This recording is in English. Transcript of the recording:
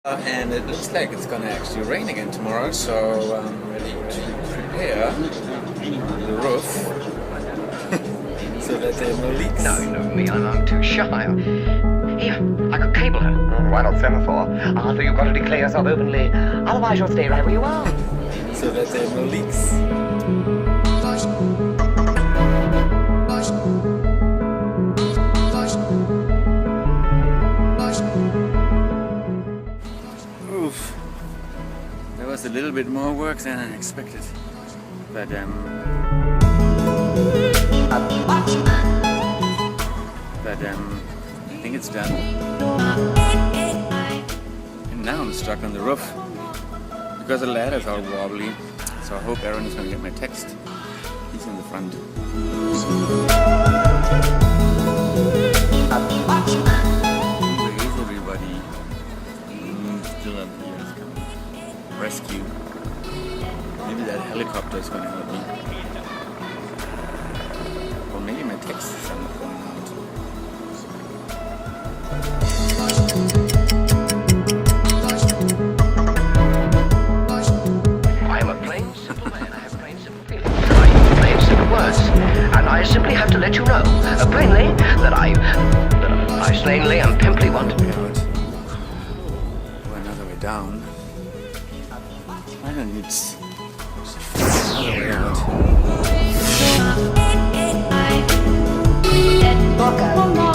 And it looks like it's gonna actually rain again tomorrow, so I'm ready to prepare the roof so that there are no leaks. No, you know me, I'm too shy. Here, I could cable her. Why not semaphore? Arthur, you've got to declare yourself openly. Otherwise you'll stay right where you are. So that there are no leaks. Oof. There was a little bit more work than I expected. But I think it's done. And now I'm stuck on the roof because the ladder's all wobbly. So I hope Aaron is going to get my text. He's in the front. Where is everybody? Still up here. It's coming. Rescue. Maybe that helicopter is going to help me. Or maybe my texts are not going out. I am a plain, simple man. I have plain, simple feelings. I use plain, simple words. And I simply have to let you know, plainly, that I plainly and pimply want to be Out. Or another way down. I don't need another way out. Welcome.